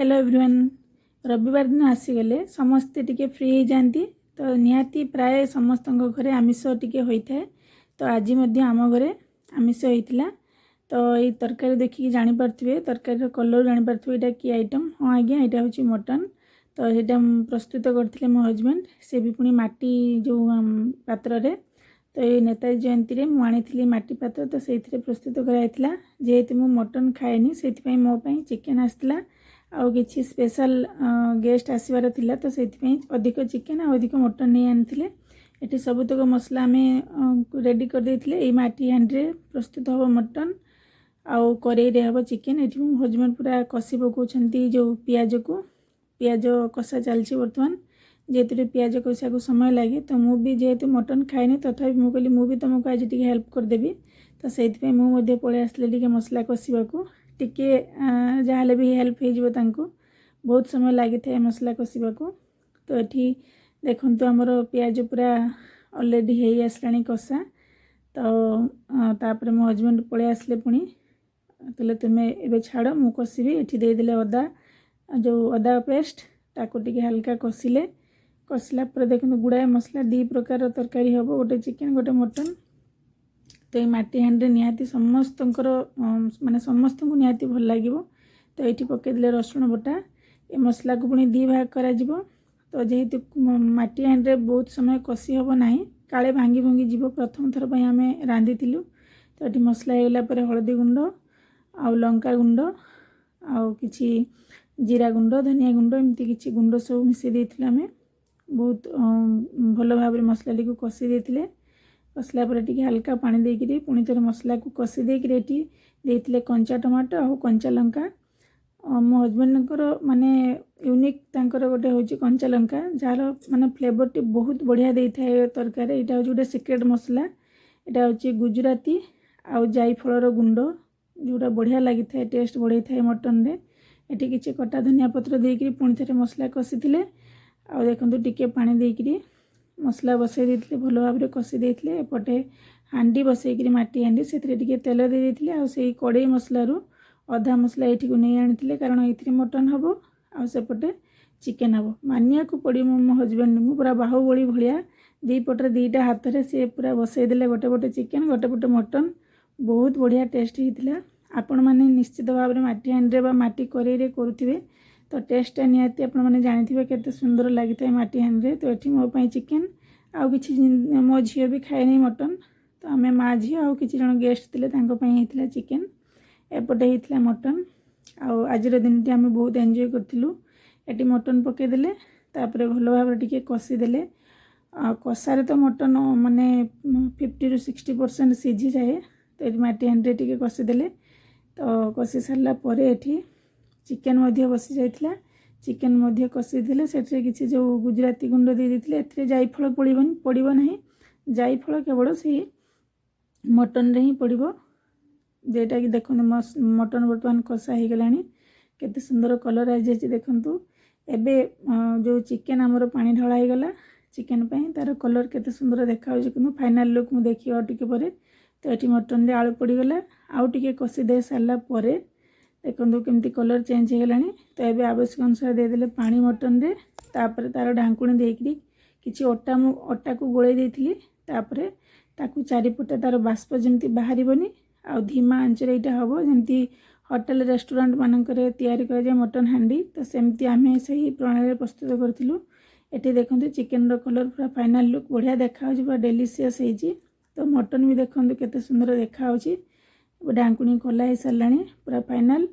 Hello everyone. रविवार दिन आसीगले समस्ते टिके फ्री हो जाती तो निहाती प्राय समस्त घरे आमिष टिके होता है। तो आज आम घरे आमिष होता तो ये तरकारी देखिए जानीपे तरकारी कलर जानीपे यहाँ कि आइटम। हाँ आज्ञा यहाँ हूँ मटन। तो यहाँ प्रस्तुत करते मो हजबैंड से भी पुणी माटी जो पात्र रे। तो ये नेताजी जयंती रे मुझे माटी पात्र तो से प्रस्तुत कराइला। जेहेतु मु मटन खाएनी से मोपाई चिकेन आसला आउ किसी स्पेशल गेस्ट आसबार थिला तो से अधिक चिकेन आ अधिक मटन नहीं आनी। ये सबुतक मसला आम रेडी कर देते। माटी हांडी प्रस्तुत हम मटन आउ कड़े हम चिकेन। ये मो हजबैंड पूरा कषि पकाउछंती जो पियाज को पियाज कषा चलती बर्तमान। जेहेतु पियाज कषा को समय लगे तो मुझे जेहेतु मटन खाएनी तथापि मुझे कहली मुझे तुमको आज टी हेल्प करदेवी। तो से मुझे पलि आसली मसला कषा को टिके जहाँ भी हेल्प हो बहुत समय लगी था मसला कषा को। तो ये देखु आमर पियाज पूरा ऑलरेडी हो आसला कषा। तो मो हजबैंड पलि आसले पुणी तो तुम्हें एवं छाड़ मु कषिबी। ये देदेले अदा जो अदा पेस्ट ताको टिके हल्का कषिले कषिला पर देखो गुड़ाए मसला दी प्रकार तरकारी हम गोटे चिकेन गोटे मटन। तो ये माटी हांडी निहाती समस्त माने समस्त को निहाती भल लगे। तो ये पकईदे रसुण बटा ये मसला को पुणी दी भाग करा। तो जेहेतु माटी हांडी बहुत समय कषि हम ना काले भांगी भंगी जीव प्रथम थर पर आम रांधि। तो ये मसला होगा पर हलदी गुंड आउ लंका गुंड आउ किछि जीरा गुंड धनिया गुंड एमती किछि गुंड सब मिसई देथिले। आम बहुत भल भाव मसला टी को कषि देथिले। कषला पर टी हल्का पानी देकरी पुणी थे मसला को कषि देते कंचा टमाटो और कंचा लंका। मो हजबैंड माने यूनिक तांकर गोटे हूँ कंचा लंका जार माने फ्लेवर टी बहुत बढ़िया दे था तरकारी। यहाँ हूँ गोटे सिक्रेट मसला। यहाँ हूँ गुजराती आउ जायफल गुंड जोटा बढ़िया लगी था टेस्ट बढ़े था मटन रे। ये किसी कटा धनिया पत्र देकरी पुणी थे मसला कषि थे। आ देखो टिके पानी देकरी मसला बसई देते भल भाव कषि देते। एपटे हांडी बसईकरी माटी हांडी से तेल दे देते आ कड़े मसलू अधा मसला ये नहीं आनी कारण ये मटन हम आसेपटे चिकेन हम। मानिया को पड़ो मो हजबैंड को पूरा बाहुबली भाया दी पटे दीटा हाथ में सी पूरा बसईदे गोटे पटे चिकेन गोटे पटे मटन बहुत बढ़िया टेस्ट होता। आपण मैंने निश्चित भाव में माटी हांडी माटी कड़े करुवे तो टेस्टा निहाती आपण मैंने जानी केते सुंदर लगी था माटी हांडी। तो ये मोपाई चिकेन आउ कि मो झील भी खाए मटन। तो आम माँ झी आउ कि जन गेस्ट थे चिकेन एपटे होता मटन। आज दिन टी आम बहुत एंजॉय करूँ। ये मटन पकईदे तापर भल भाव टे कषिदे कषारे तो मटन माने 50 to 60% सीझी जाए। तो ये माटी हांडी टे कषिदे तो कषि सारा पर ये चिकेन बसी जाइथिला। चिकेन कषि से किसी जो गुजराती गुंड दे देते जायफल पड़ो ना जायफल केवल से मटन रे ही पड़ो जेटा कि देखो मटन बर्तमान कषा हो गला केते सुंदर कलर आज देखु। एबे जो चिकेन आमर पानी ढला हो गला चिकेन तार कलर केते सुंदर देखा कि फाइनाल लुक मुझे देखिए और टिके परे। तो ये मटन रे आलू पड़गला आउ टिके कषि दे सारा पर देखो केमती कलर चेंज हो गला। तो ये आवश्यक अनुसार देदेले पानी मटन रे तापर तार ढांकुणी देकरी किछि अटा को गोले देथिली तापर ताकू चारिपटे तार बाष्प जमती बाहरबनी आ धीमा आंचरे यहाँ हम जमती होटेल रेस्टोरेंट मानकर तैयारी कर मटन हांडी। तो सेमती आम से प्रणाली प्रस्तुत करूँ। ये देखो चिकेन कलर पूरा फाइनाल लुक बढ़िया देखा पूरा डेलीशियस होती। तो मटन भी देखो केते सुंदर देखा ढांकुणी खोला हो सारा पूरा फाइनाल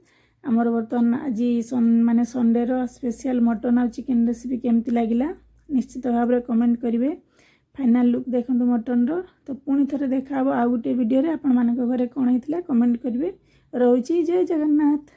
आमर बर्तमान आज माने संडे स्पेशल मटन और चिकेन रेसिपी केमती लगिला निश्चित भाव में कमेंट करेंगे। फाइनाल लुक देखो मटन तो पुणी थे देखा आउ गोटे वीडियो रे आपण मानक घरे कौन होता कमेंट करेंगे। रोची जय जगन्नाथ।